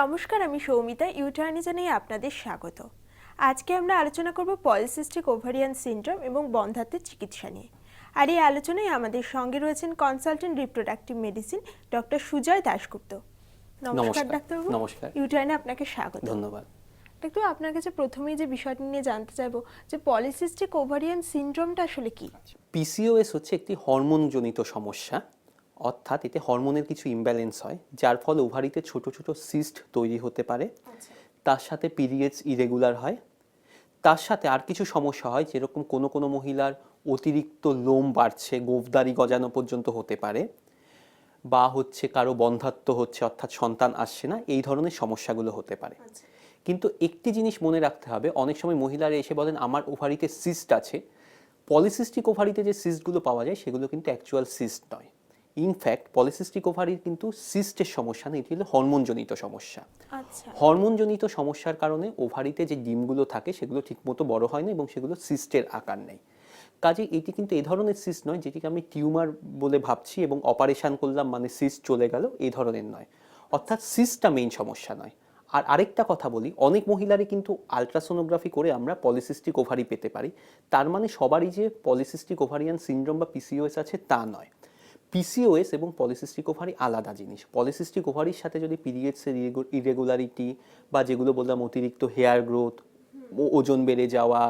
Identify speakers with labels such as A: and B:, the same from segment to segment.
A: নমস্কার, আমি সৌমিতা। ইউটার্নে জানাই আপনাদের স্বাগত। আজকে আমরা আলোচনা করব পলিসিস্টিক ওভারিয়ান সিনড্রোম এবং বন্ধ্যাত্বের চিকিৎসা নিয়ে। আর এই আলোচনায় আমাদের সঙ্গে রয়েছেন consultant reproductive medicine doctor Sujoy Dasgupta. নমস্কার ডাক্তারবাবু।
B: নমস্কার।
A: ইউটার্নে আপনাকে স্বাগত।
B: ধন্যবাদ।
A: ডাক্তার, আপনার কাছে প্রথমেই যে বিষয়টি নিয়ে জানতে চাইবো যে পলিসিস্টিক ওভারিয়ান সিনড্রোমটা আসলে কি?
B: পিসিওএস হচ্ছে একটি হরমোনজনিত সমস্যা, অর্থাৎ এতে হরমোনের কিছু ইমব্যালেন্স হয়, যার ফলে ওভারিতে ছোট ছোট সিস্ট তৈরি হতে পারে। তার সাথে পিরিয়ডস ইরেগুলার হয়। তার সাথে আর কিছু সমস্যা হয়, যেরকম কোনো কোনো মহিলার অতিরিক্ত লোম বাড়ছে, গোঁফদাড়ি গজানো পর্যন্ত হতে পারে, বা হচ্ছে কারো বন্ধ্যাত্ব হচ্ছে, অর্থাৎ সন্তান আসছে না, এই ধরনের সমস্যাগুলো হতে পারে। কিন্তু একটি জিনিস মনে রাখতে হবে, অনেক সময় মহিলারা এসে বলেন আমার ওভারিতে সিস্ট আছে। পলিসিস্টিক ওভারিতে যে সিস্টগুলো পাওয়া যায় সেগুলো কিন্তু অ্যাকচুয়াল সিস্ট নয়। ইনফ্যাক্ট পলিসিস্টিক ওভারির কিন্তু সিস্টের সমস্যা নেই, এটি হলো হরমোনজনিত সমস্যা। হরমোনজনিত সমস্যার কারণে ওভারিতে যে ডিমগুলো থাকে সেগুলো ঠিকমতো বড় হয় না এবং সেগুলো সিস্টের আকার নেয়। কাজে এটি কিন্তু এই ধরনের সিস্ট নয় যেটিকে আমি টিউমার বলে ভাবছি এবং অপারেশন করলাম মানে সিস্ট চলে গেল, এই ধরনের নয়। অর্থাৎ সিস্টটা মেইন সমস্যা নয়। আর আরেকটা কথা বলি, অনেক মহিলারই কিন্তু আলট্রাসোনোগ্রাফি করে আমরা পলিসিস্টিক ওভারি পেতে পারি। তার মানে সবারই যে পলিসিস্টিক ওভারিয়ান সিনড্রোম বা পিসিওএস আছে তা নয়। পিসিওএস এবং পলিসিস্টিক ওভারি আলাদা জিনিস। পলিসিস্টিক ওভারির সাথে যদি পিরিয়ডসের ইরেগুলারিটি বা যেগুলো বললাম অতিরিক্ত হেয়ার গ্রোথ, ওজন বেড়ে যাওয়া,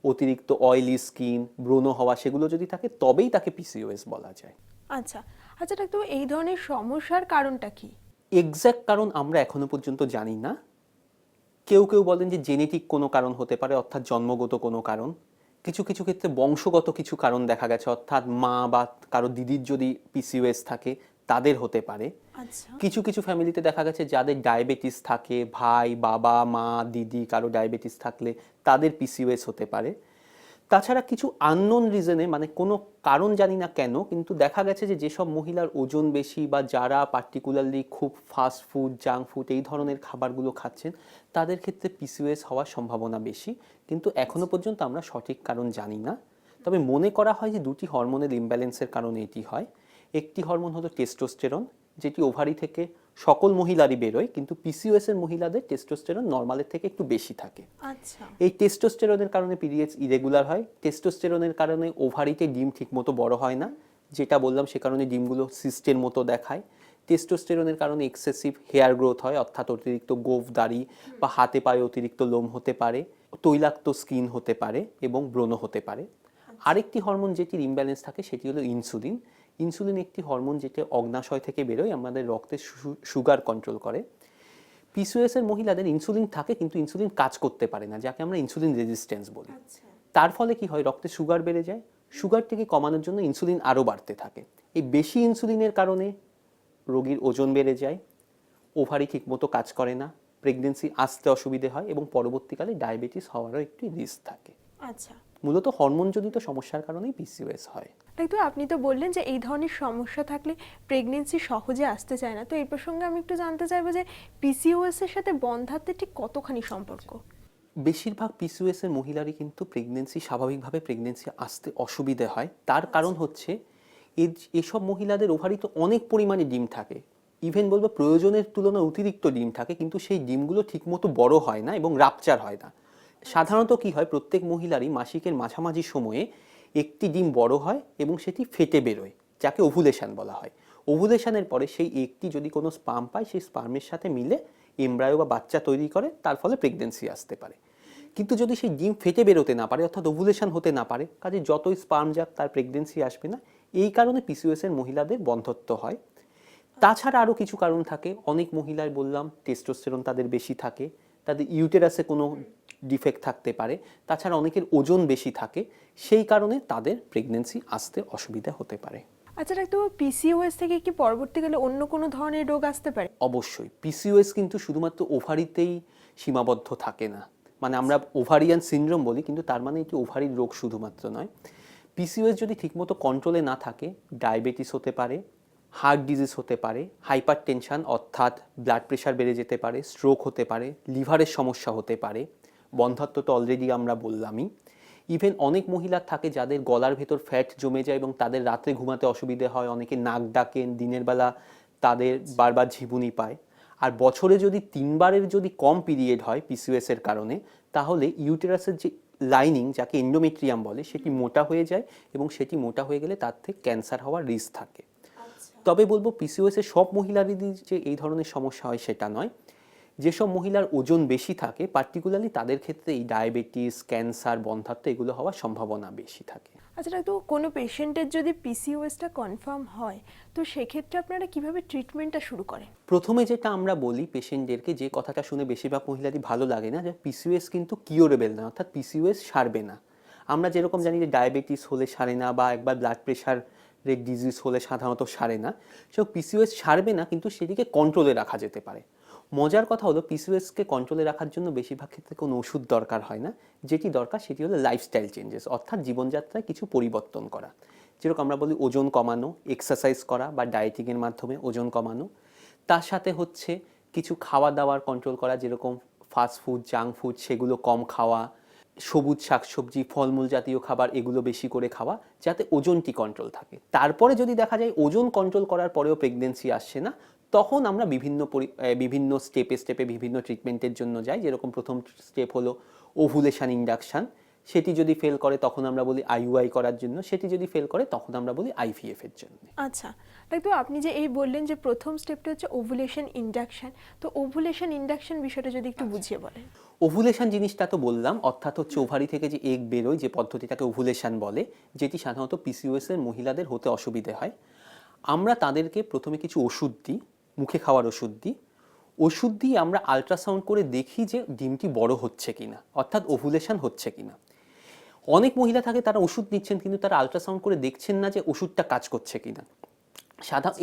B: অতিরিক্ত অয়েলি স্কিন, ব্রণ হওয়া, সেগুলো যদি থাকে তবেই তাকে পিসিওএস বলা যায়।
A: আচ্ছা আচ্ছা ডাক্তার, এই ধরনের সমস্যার কারণটা কি?
B: এক্স্যাক্ট কারণ আমরা এখনো পর্যন্ত জানি না। কেউ কেউ বলেন যে জেনেটিক কোনো কারণ হতে পারে, অর্থাৎ জন্মগত কোনো কারণ। কিছু কিছু ক্ষেত্রে বংশগত কিছু কারণ দেখা গেছে, অর্থাৎ মা বা কারো দিদির যদি পিসিওএস থাকে তাদের হতে পারে। কিছু কিছু ফ্যামিলিতে দেখা গেছে যাদের ডায়াবেটিস থাকে, ভাই বাবা মা দিদি কারো ডায়াবেটিস থাকলে তাদের পিসিওএস হতে পারে। তাছাড়া কিছু আননোন রিজনে, মানে কোনো কারণ জানি না কেন, কিন্তু দেখা গেছে যে যেসব মহিলার ওজন বেশি বা যারা পার্টিকুলারলি খুব ফাস্ট ফুড জাঙ্ক ফুড এই ধরনের খাবারগুলো খাচ্ছেন তাদের ক্ষেত্রে পিসিওএস হওয়ার সম্ভাবনা বেশি। কিন্তু এখনো পর্যন্ত আমরা সঠিক কারণ জানি না। তবে মনে করা হয় যে দুটি হরমোনের ইমব্যালেন্সের কারণে এটি হয়। একটি হরমোন হলো টেস্টোস্টেরন, যেটি ওভারি থেকে সকল মহিলারই বেরোয়, কিন্তু পিসিওএস এর মহিলাদের টেস্টোস্টেরন নর্মালের থেকে একটু বেশি থাকে। এই টেস্টোস্টেরনের কারণে পিরিয়ডস ইরেগুলার হয়। টেস্টোস্টেরনের কারণে ওভারিতে ডিম ঠিকমতো বড় হয় না, যেটা বললাম সে কারণে ডিমগুলো সিস্টের মতো দেখায়। টেস্টোস্টেরনের কারণে এক্সেসিভ হেয়ার গ্রোথ হয়, অর্থাৎ অতিরিক্ত গোঁফ দাড়ি বা হাতে পায়ে অতিরিক্ত লোম হতে পারে, তৈলাক্ত স্কিন হতে পারে এবং ব্রণ হতে পারে। আরেকটি হরমোন যেটির ইমব্যালেন্স থাকে সেটি হলো ইনসুলিন। ইনসুলিন একটি হরমোন যেটা অগ্নাশয় থেকে বেরোয়, আমাদের রক্তের সুগার কন্ট্রোল করে। পিসিওএস এর মহিলাদের ইনসুলিন থাকে কিন্তু ইনসুলিন কাজ করতে পারে না, যাকে আমরা ইনসুলিন রেজিস্ট্যান্স বলি। তার ফলে কি হয়, রক্তে সুগার বেড়ে যায়। সুগারটিকে কমানোর জন্য ইনসুলিন আরও বাড়তে থাকে। এই বেশি ইনসুলিনের কারণে রোগীর ওজন বেড়ে যায়, ওভারি ঠিকমতো কাজ করে না, প্রেগনেন্সি আসতে অসুবিধে হয় এবং পরবর্তীকালে ডায়াবেটিস হওয়ারও একটি রিস্ক থাকে।
A: আচ্ছা,
B: মূলত হরমোনজনিত সমস্যার কারণেই পিসিওএস হয়।
A: তো আপনি তো বললেন যে এই ধরনের সমস্যা থাকলে প্রেগনেন্সি সহজে আসতে চায় না। তো এই প্রসঙ্গে আমি একটু জানতে চাইবো যে পিসিওএস এর সাথে বন্ধ্যাত্বের ঠিক কতখানি সম্পর্ক?
B: বেশিরভাগ পিসিওএস এর মহিলারই কিন্তু স্বাভাবিকভাবে প্রেগনেন্সি আসতে অসুবিধে হয়। তার কারণ হচ্ছে এসব মহিলাদের ওভারিতে অনেক পরিমাণে ডিম থাকে, ইভেন বলবো প্রয়োজনের তুলনায় অতিরিক্ত ডিম থাকে, কিন্তু সেই ডিমগুলো ঠিকমতো বড় হয় না এবং রাপচার হয় না। সাধারণত কি হয়, প্রত্যেক মহিলারই মাসিকের মাঝামাঝি সময়ে একটি ডিম বড় হয় এবং সেটি ফেটে বেরোয়, যাকে ওভুলেশন বলা হয়। ওভুলেশনের পরে সেই একটি যদি কোনো স্পার্ম পায়, সেই স্পার্মের সাথে মিলে এমব্রায়ো বা বাচ্চা তৈরি করে, তার ফলে প্রেগনেন্সি আসতে পারে। কিন্তু যদি সেই ডিম ফেটে বেরোতে না পারে, অর্থাৎ ওভুলেশন হতে না পারে, কাজে যতই স্পার্ম যাক তার প্রেগনেন্সি আসবে না। এই কারণে পিসিওএস এর মহিলাদের বন্ধ্যত্ব হয়। তাছাড়া আরও কিছু কারণ থাকে। অনেক মহিলায় বললাম টেস্টোস্টেরন তাদের বেশি থাকে, তাদের ইউটেরাসে কোনো ডিফেক্ট থাকতে পারে, তাছাড়া অনেকের ওজন বেশি থাকে, সেই কারণে তাদের প্রেগনেন্সি আসতে অসুবিধা হতে পারে।
A: আচ্ছা ডাক্তার, পিসিওএস থেকে কি পরবর্তীকালে অন্য কোনো ধরনের রোগ আসতে পারে?
B: অবশ্যই। পিসিওএস কিন্তু শুধুমাত্র ওভারিতেই সীমাবদ্ধ থাকে না। মানে আমরা ওভারিয়ান সিনড্রোম বলি, কিন্তু তার মানে এটি ওভারির রোগ শুধুমাত্র নয়। পিসিওএস যদি ঠিকমতো কন্ট্রোলে না থাকে, ডায়াবেটিস হতে পারে, হার্ট ডিজিজ হতে পারে, হাইপার টেনশন অর্থাৎ ব্লাড প্রেশার বেড়ে যেতে পারে, স্ট্রোক হতে পারে, লিভারের সমস্যা হতে পারে, বন্ধ্যাত্ব তো অলরেডি আমরা বললামই। ইভেন অনেক মহিলার থাকে যাদের গলার ভেতর ফ্যাট জমে যায় এবং তাদের রাত্রে ঘুমাতে অসুবিধে হয়, অনেকে নাক ডাকেন, দিনের বেলা তাদের বারবার ঝিমুনি পায়। আর বছরে যদি 3বারের যদি কম পিরিয়ড হয় পিসিওএস এর কারণে, তাহলে ইউটেরাসের যে লাইনিং, যাকে এন্ডোমেট্রিয়াম বলে, সেটি মোটা হয়ে যায় এবং সেটি মোটা হয়ে গেলে তার থেকে ক্যান্সার হওয়ার রিস্ক থাকে। তবে বলবো পিসিওএস এর সব মহিলারই যে এই ধরনের সমস্যা হয় সেটা নয়। যেসব মহিলার ওজন বেশি থাকে পার্টিকুলারলি তাদের ক্ষেত্রে এই ডায়াবেটিস, ক্যান্সার, বন্ধ্যাত্ব এগুলো হওয়ার সম্ভাবনা বেশি থাকে।
A: আচ্ছা ডাক্তার, কোনো পেশেন্টের যদি পিসিওএসটা কনফার্ম হয় তো সেক্ষেত্রে আপনারা কিভাবে ট্রিটমেন্টটা শুরু করেন?
B: প্রথমে যেটা আমরা বলি পেশেন্টদেরকে, যে কথাটা শুনে বেশিরভাগ মহিলারই ভালো লাগে না, যে পিসিওএস কিন্তু কিওরেবল না, অর্থাৎ পিসিওএস সারবে না। আমরা যেরকম জানি যে ডায়াবেটিস হলে সারে না, বা একবার ব্লাড প্রেশারের ডিজিজ হলে সাধারণত সারে না, সে পিসিওএস সারবে না, কিন্তু সেটিকে কন্ট্রোলে রাখা যেতে পারে। মজার কথা হলো পিসিওএসকে কন্ট্রোলে রাখার জন্য বেশিরভাগ ক্ষেত্রে কোনো ওষুধ দরকার হয় না। যেটি দরকার সেটি হলো লাইফস্টাইল চেঞ্জেস, অর্থাৎ জীবনযাত্রায় কিছু পরিবর্তন করা। যেরকম আমরা বলি ওজন কমানো, এক্সারসাইজ করা বা ডায়েটিংয়ের মাধ্যমে ওজন কমানো। তার সাথে হচ্ছে কিছু খাওয়া দাওয়ার কন্ট্রোল করা, যেরকম ফাস্ট ফুড, জাঙ্ক ফুড সেগুলো কম খাওয়া, সবুজ শাকসবজি, ফলমূল জাতীয় খাবার এগুলো বেশি করে খাওয়া, যাতে ওজনটি কন্ট্রোল থাকে। তারপরে যদি দেখা যায় ওজন কন্ট্রোল করার পরেও প্রেগনেন্সি আসছে না, তখন আমরা বিভিন্ন স্টেপে বিভিন্ন ট্রিটমেন্টের জন্য যাই। যেরকম প্রথম স্টেপ হলো ওভুলেশন ইন্ডাকশন, সেটি যদি ফেল করে তখন আমরা বলি আইইউআই করার জন্য, সেটি যদি ফেল করে তখন আমরা বলি আইভিএফ এর জন্য।
A: আচ্ছা ডাক্তার, আপনি যে এই বললেন যে প্রথম স্টেপটা হচ্ছে ওভুলেশন ইন্ডাকশন, তো ওভুলেশন ইন্ডাকশন বিষয়টা যদি একটু বুঝিয়ে বলেন।
B: ওভুলেশন জিনিসটা তো বললাম, অর্থাৎ হচ্ছে ওভারি থেকে যে এগ বেরোয়, যে পদ্ধতিটাকে ওভুলেশন বলে, যেটি সাধারণত পিসিওএস এর মহিলাদের হতে অসুবিধে হয়। আমরা তাদেরকে প্রথমে কিছু ওষুধ দিই, মুখে খাওয়ার ওষুধ দিই। ওষুধ দিয়ে আমরা আল্ট্রাসাউন্ড করে দেখি যে ডিমটি বড় হচ্ছে কিনা, অর্থাৎ ওভুলেশন হচ্ছে কিনা। অনেক মহিলা থাকে তারা ওষুধ নিচ্ছেন কিন্তু তারা আল্ট্রাসাউন্ড করে দেখছেন না যে ওষুধটা কাজ করছে কিনা।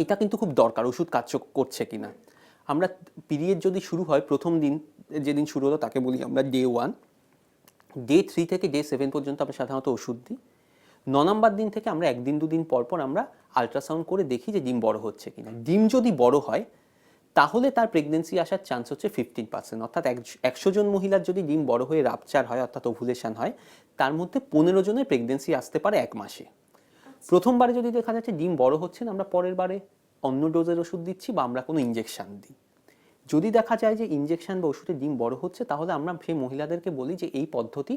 B: এটা কিন্তু খুব দরকার, ওষুধ কাজ করছে কিনা। আমরা পিরিয়ড যদি শুরু হয়, প্রথম দিন যেদিন শুরু হলো তাকে বলি আমরা ডে 1। ডে 3 থেকে ডে 7 পর্যন্ত আমরা সাধারণত ওষুধ দিই। 9 নম্বর দিন থেকে আমরা 1 দিন 2 দিন পর পর আমরা আল্ট্রাসাউন্ড করে দেখি যে ডিম বড় হচ্ছে কিনা। ডিম যদি বড় হয় তাহলে তার প্রেগনেন্সি আসার চান্স হচ্ছে 15%, অর্থাৎ 100 জন মহিলার যদি ডিম বড় হয়ে রাপচার হয়, অর্থাৎ ওভুলেশন হয়, তার মধ্যে 15 জনের প্রেগনেন্সি আসতে পারে 1 মাসে। প্রথমবারে যদি দেখা যাচ্ছে ডিম বড় হচ্ছে না, আমরা পরের বারে অন্য ডোজের ওষুধ দিচ্ছি বা আমরা কোনো ইনজেকশন দিই। যদি দেখা যায় যে ইনজেকশন বা ওষুধে ডিম বড় হচ্ছে, তাহলে আমরা সেই মহিলাদেরকে বলি যে এই পদ্ধতি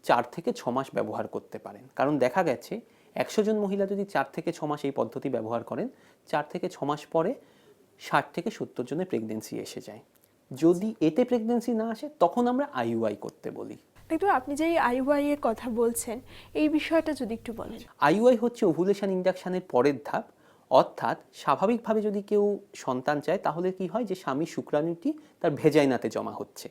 B: 4 থেকে 6 মাস ব্যবহার করতে পারেন। কারণ দেখা গেছে 100 জন মহিলা যদি 4 থেকে 6 মাস এই পদ্ধতি ব্যবহার করেন, 4 থেকে 6 মাস পরে 60 থেকে 70 জনের প্রেগনেন্সি এসে যায়। যদি এতে প্রেগনেন্সি না আসে তখন আমরা আইইউআই করতে বলি।
A: ডাক্তার, আপনি যে এই আইইউআই এর কথা বলছেন এই বিষয়টা যদি একটু বলেন।
B: আইইউআই হচ্ছে ওভুলেশন ইন্ডাকশনের পরের ধাপ। অর্থাৎ স্বাভাবিকভাবে যদি কেউ সন্তান চায় তাহলে কি হয়, যে স্বামীর শুক্রাণুটি তার ভেজাইনাতে জমা হচ্ছে।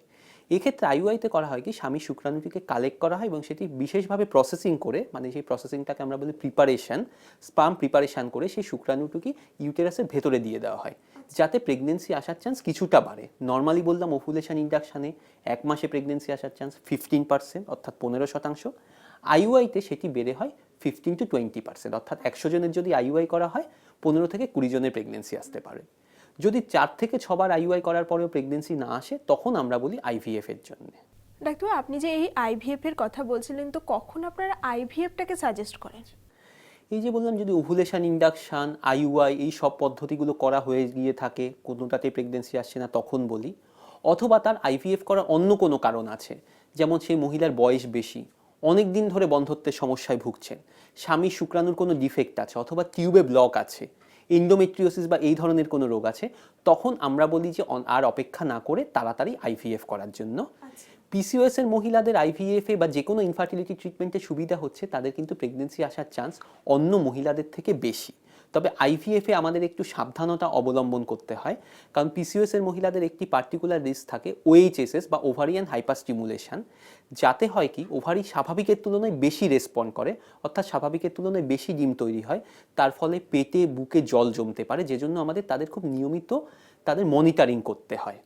B: এক্ষেত্রে আইইউআইতে করা হয় কি, স্বামীর শুক্রাণুটিকে কালেক্ট করা হয় এবং সেটি বিশেষভাবে প্রসেসিং করে, মানে সেই প্রসেসিংটাকে আমরা বলি প্রিপারেশন, স্পার্ম প্রিপারেশন করে সেই শুক্রাণুটিকে ইউটেরাসের ভেতরে দিয়ে দেওয়া হয়, যাতে প্রেগনেন্সি আসার চান্স কিছুটা বাড়ে। নর্মালি বললাম ওভুলেশন ইন্ডাকশানে 1 মাসে প্রেগনেন্সি আসার চান্স 15%, অর্থাৎ 15%। আইইউআইতে সেটি বেড়ে হয় 15 to 20%, অর্থাৎ 100 জনের যদি আইইউআই করা হয় 15 থেকে 20 জনের প্রেগনেন্সি আসতে পারে। যদি 4 থেকে 6 বার আইইউআই করার পরেও প্রেগনেন্সি না আসে তখন আমরা বলি আইভিএফ এর জন্য।
A: ডাক্তার, আপনি যে এই আইভিএফ এর কথা বলছিলেন, তো কখন আপনারা আইভিএফটাকে সাজেস্ট করেন?
B: এই যে বললাম, যদি ওভুলেশন ইন্ডাকশন, আইইউআই এই সব পদ্ধতিগুলো করা হয়ে গিয়ে থাকে, কোনোটাতে প্রেগনেন্সি আসছে না, তখন বলি। অথবা তার আইভিএফ করার অন্য কোনো কারণ আছে, যেমন সেই মহিলার বয়স বেশি, অনেক দিন ধরে বন্ধ্যত্বের সমস্যায় ভুগছেন, স্বামীর শুক্রাণুর কোনো ডিফেক্ট আছে, অথবা টিউবে ব্লক আছে, এন্ডোমেট্রিওসিস বা এই ধরনের কোনো রোগ আছে, তখন আমরা বলি যে আর অপেক্ষা না করে তাড়াতাড়ি আইভিএফ করার জন্য। পিসিওএস এর মহিলাদের আইভিএফে বা যে কোনো ইনফার্টিলিটি ট্রিটমেন্টে সুবিধা হচ্ছে, তাদের কিন্তু প্রেগনেন্সি আসার চান্স অন্য মহিলাদের থেকে বেশি। তবে আইভিএফে আমাদের একটু সাবধানতা অবলম্বন করতে হয়, কারণ পিসিওএস এর মহিলাদের একটি পার্টিকুলার রিস্ক থাকে ওএইচএসএস বা ওভারিয়ান হাইপারস্টিমুলেশন, যাতে হয় কি ওভারি স্বাভাবিকের তুলনায় বেশি রেসপন্ড করে, অর্থাৎ স্বাভাবিকের তুলনায় বেশি ডিম তৈরি হয়, তার ফলে পেটে বুকে জল জমতে পারে, যেজন্য আমাদের তাদের খুব নিয়মিত তাদের মনিটরিং করতে হয়।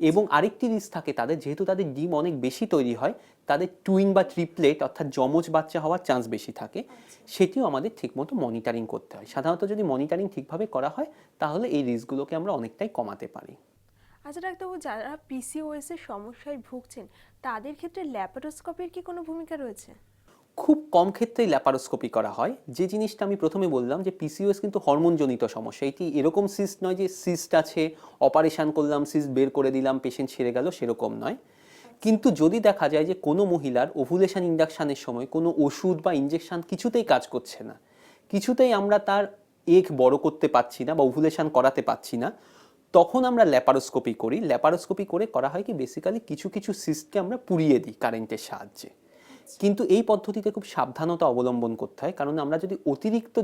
B: এবং আরেকটি রিস্ক থাকে তাদের, যেহেতু তাদের ডিম অনেক বেশি তৈরি হয়, তাদের টুইন বা ট্রিপলেট অর্থাৎ যমজ বাচ্চা হওয়ার চান্স বেশি থাকে, সেটিও আমাদের ঠিকমতো মনিটরিং করতে হয়। সাধারণত যদি মনিটরিং ঠিকভাবে করা হয় তাহলে এই রিস্কগুলোকে আমরা অনেকটাই কমাতে পারি।
A: আচ্ছা ডাক্তারবাবু, যারা পিসিওএস এর সমস্যায় ভুগছেন তাদের ক্ষেত্রে ল্যাপারোস্কোপির কি কোনো ভূমিকা রয়েছে?
B: খুব কম ক্ষেত্রেই ল্যাপারোস্কোপি করা হয়। যে জিনিসটা আমি প্রথমে বললাম যে পিসিওএস কিন্তু হরমোনজনিত সমস্যা, এটি এরকম সিস্ট নয় যে সিস্ট আছে অপারেশন করলাম সিস্ট বের করে দিলাম পেশেন্ট সেরে গেল, সেরকম নয়। কিন্তু যদি দেখা যায় যে কোনো মহিলার ওভুলেশন ইন্ডাকশানের সময় কোনো ওষুধ বা ইনজেকশন কিছুতেই কাজ করছে না, কিছুতেই আমরা তার এগ বড় করতে পারছি না বা ওভুলেশন করাতে পারছি না, তখন আমরা ল্যাপারোস্কোপি করি। ল্যাপারোস্কোপি করে করা হয় কি বেসিক্যালি কিছু কিছু সিস্টকে আমরা পুড়িয়ে দিই কারেন্টের সাহায্যে। কিন্তু এই পদ্ধতিতে খুব সাবধানতা অবলম্বন করতে হয়, কারণ আমরা যদি অতিরিক্ত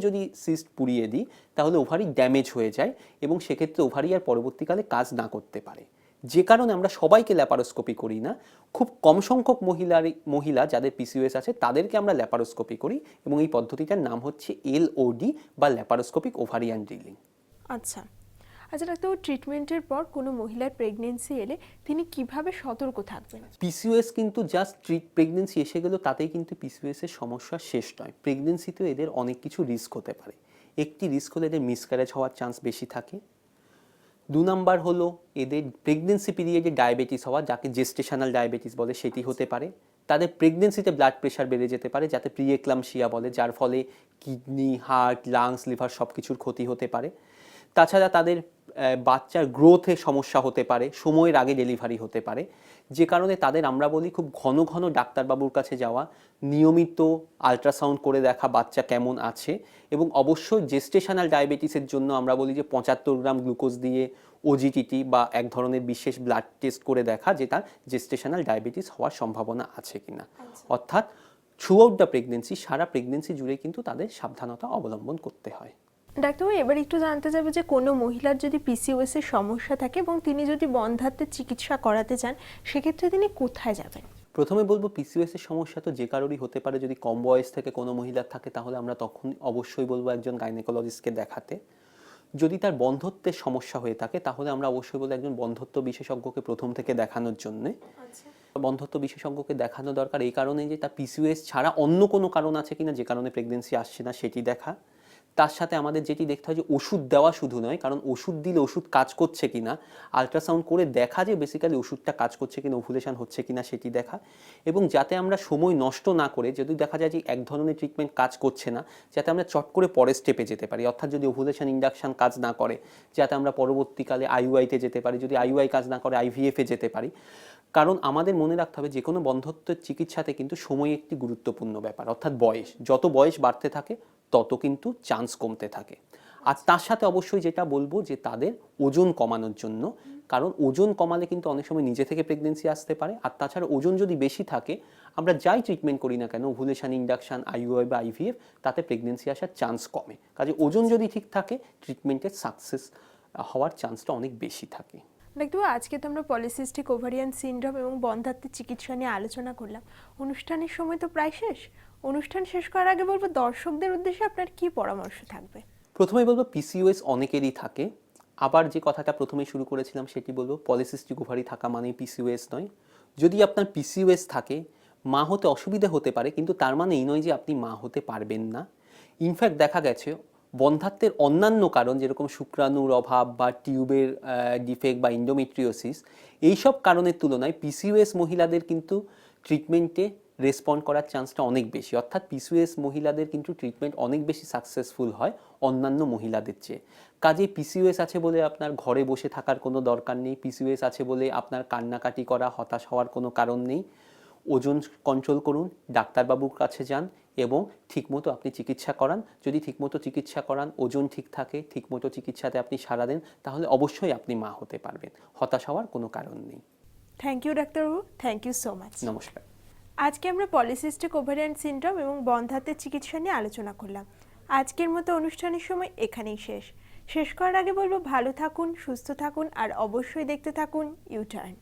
B: সিস্ট পুড়িয়ে দিই তাহলে ওভারি ড্যামেজ হয়ে যায় এবং সেক্ষেত্রে ওভারি আর পরবর্তীকালে কাজ না করতে পারে। যে কারণে আমরা সবাইকে ল্যাপারোস্কোপি করি না, খুব কম সংখ্যক মহিলা যাদের পিসিওএস আছে তাদেরকে আমরা ল্যাপারোস্কোপি করি এবং এই পদ্ধতিটার নাম হচ্ছে এলওডি বা ল্যাপারোস্কোপিক ওভারিয়ান ড্রিলিং।
A: আচ্ছা আচ্ছা ডাক্তারবাবু, ট্রিটমেন্টের পর কোনো মহিলার প্রেগনেন্সি এলে তিনি কিভাবে সতর্ক থাকবেন?
B: পিসিওএস কিন্তু জাস্ট প্রেগনেন্সি এসে গেল তাতেই কিন্তু পিসিওএস এর সমস্যা শেষ নয়। প্রেগনেন্সিতেও এদের অনেক কিছু রিস্ক হতে পারে। একটি রিস্ক হলো এদের মিসক্যারেজ হওয়ার চান্স বেশি থাকে। 2 নাম্বার হলো এদের প্রেগনেন্সি পিরিয়ডে ডায়াবেটিস হওয়া, যাকে জেস্টেশনাল ডায়াবেটিস বলে, সেটি হতে পারে। তাদের প্রেগনেন্সিতে ব্লাড প্রেশার বেড়ে যেতে পারে, যাতে প্রিএক্লামশিয়া বলে, যার ফলে কিডনি, হার্ট, লাংস, লিভার সব কিছুর ক্ষতি হতে পারে। তাছাড়া তাদের বাচ্চার গ্রোথে সমস্যা হতে পারে, সময়ের আগে ডেলিভারি হতে পারে, যে কারণে তাদের আমরা বলি খুব ঘন ঘন ডাক্তারবাবুর কাছে যাওয়া, নিয়মিত আল্ট্রাসাউন্ড করে দেখা বাচ্চা কেমন আছে, এবং অবশ্যই জেস্টেশনাল ডায়াবেটিসের জন্য আমরা বলি যে 75 গ্রাম গ্লুকোজ দিয়ে ওজিটিটি বা এক ধরনের বিশেষ ব্লাড টেস্ট করে দেখা যে তার জেস্টেশনাল ডায়াবেটিস হওয়ার সম্ভাবনা আছে কিনা। অর্থাৎ থ্রু আউট দ্য প্রেগনেন্সি, সারা প্রেগনেন্সি জুড়ে কিন্তু তাদের সাবধানতা অবলম্বন করতে হয়।
A: ডাক্তারবাবু, এবার একটু জানতে চাইবো যে কোনো মহিলার যদি পিসিওএস এর সমস্যা থাকে এবং তিনি যদি বন্ধ্যাত্বের চিকিৎসা করাতে চান, সেক্ষেত্রে তিনি কোথায় যাবেন?
B: প্রথমে বলবো পিসিওএস এর সমস্যা তো যে কারোরই হতে পারে। যদি কম বয়স থেকে কোনো মহিলার থাকে তাহলে আমরা তখন অবশ্যই বলবো একজন গাইনেকোলজিস্টকে দেখাতে। যদি তার বন্ধ্যত্বের সমস্যা হয়ে থাকে তাহলে আমরা অবশ্যই বলবো একজন বন্ধ্যত্ব বিশেষজ্ঞকে প্রথম থেকে দেখানোর জন্যে। বন্ধ্যত্ব বিশেষজ্ঞকে দেখানো দরকার এই কারণে যে তার পিসিওএস ছাড়া অন্য কোনো কারণ আছে কিনা যে কারণে প্রেগনেন্সি আসছে না সেটি দেখা। তার সাথে আমাদের যেটি দেখতে হয় যে ওষুধ দেওয়া শুধু নয়, কারণ ওষুধ দিলে ওষুধ কাজ করছে কিনা আল্ট্রাসাউন্ড করে দেখা, যে বেসিক্যালি ওষুধটা কাজ করছে কিনা, ওভুলেশন হচ্ছে কিনা সেটি দেখা। এবং যাতে আমরা সময় নষ্ট না করে, যদি দেখা যায় যে এক ধরনের ট্রিটমেন্ট কাজ করছে না, যাতে আমরা চট করে পরের স্টেপে যেতে পারি। অর্থাৎ যদি ওভুলেশন ইন্ডাকশন কাজ না করে, যাতে আমরা পরবর্তীকালে আইইউআইতে যেতে পারি, যদি আইইউআই কাজ না করে আইভিএফে যেতে পারি। কারণ আমাদের মনে রাখতে হবে যে কোনো বন্ধ্যত্বের চিকিৎসাতে কিন্তু সময় একটি গুরুত্বপূর্ণ ব্যাপার। অর্থাৎ বয়স, যত বয়স বাড়তে থাকে তত কিন্তু চান্স কমতে থাকে। আর তার সাথে অবশ্যই যেটা বলবো যে তাদের ওজন কমানোর জন্য, কারণ ওজন কমালে কিন্তু অনেক সময় নিজে থেকে প্রেগনেন্সি আসতে পারে। আর তাছাড়া ওজন যদি বেশি থাকে, আমরা যাই ট্রিটমেন্ট করি না কেন, ওভুলেশন ইন্ডাকশন, আইইউআই বা আইভিএফ, তাতে প্রেগনেন্সি আসার চান্স কমে। কাজে ওজন যদি ঠিক থাকে ট্রিটমেন্টের সাকসেস হওয়ার চান্সটা অনেক বেশি থাকে।
A: ডাক্তারবাবু, আজকে তো আমরা পলিসিস্টিক ওভারিয়ান সিনড্রোম এবং বন্ধ্যাত্বের চিকিৎসা নিয়ে আলোচনা করলাম। অনুষ্ঠানের সময় তো প্রায় শেষ। অনুষ্ঠান শেষ করার আগে বলবো দর্শকদের উদ্দেশ্যে আপনার কি পরামর্শ থাকবে?
B: প্রথমেই বলবো পিসিওএস অনেকেরই থাকে। আবার যে কথাটা প্রথমে শুরু করেছিলাম সেটি বলবো পলিসিস্টিক ওভারি থাকা মানেই পিসিওএস নয়। যদি আপনার পিসিওএস থাকে, মা হতে অসুবিধা হতে পারে, কিন্তু তার মানে এই নয় যে আপনি মা হতে পারবেন না। ইনফ্যাক্ট দেখা গেছে বন্ধ্যাত্বের অন্যান্য কারণ, যেরকম শুক্রাণুর অভাব বা টিউবের ডিফেক্ট বা ইন্ডোমেট্রিওসিস, এইসব কারণের তুলনায় পিসিওএস মহিলাদের কিন্তু ট্রিটমেন্টে রেসপন্ড করার চান্সটা অনেক বেশি। অর্থাৎ পিসিওএস মহিলাদের কিন্তু ট্রিটমেন্ট অনেক বেশি সাকসেসফুল হয় অন্যান্য মহিলাদের চেয়ে। কাজে পিসিওএস আছে বলে আপনার ঘরে বসে থাকার কোনো দরকার নেই। পিসিওএস আছে বলে আপনার কান্নাকাটি করা, হতাশ হওয়ার কোনো কারণ নেই। ওজন কন্ট্রোল করুন, ডাক্তারবাবুর কাছে যান এবং ঠিকমতো আপনি চিকিৎসা করান। যদি ঠিকমতো চিকিৎসা করান, ওজন ঠিক থাকে, ঠিকমতো চিকিৎসাতে আপনি সাড়া দেন, তাহলে অবশ্যই আপনি মা হতে পারবেন। হতাশ হওয়ার কোনো কারণ নেই।
A: থ্যাংক ইউ ডাক্তারবাবু, থ্যাংক ইউ সো মাচ।
B: নমস্কার।
A: আজকে আমরা পলিসিস্টিক ওভারিয়ান সিনড্রোম এবং বন্ধ্যাত্বের চিকিৎসা নিয়ে আলোচনা করলাম। আজকের মতো অনুষ্ঠানের সময় এখানেই শেষ করার আগে বলবো ভালো থাকুন, সুস্থ থাকুন আর অবশ্যই দেখতে থাকুন ইউটার্ন।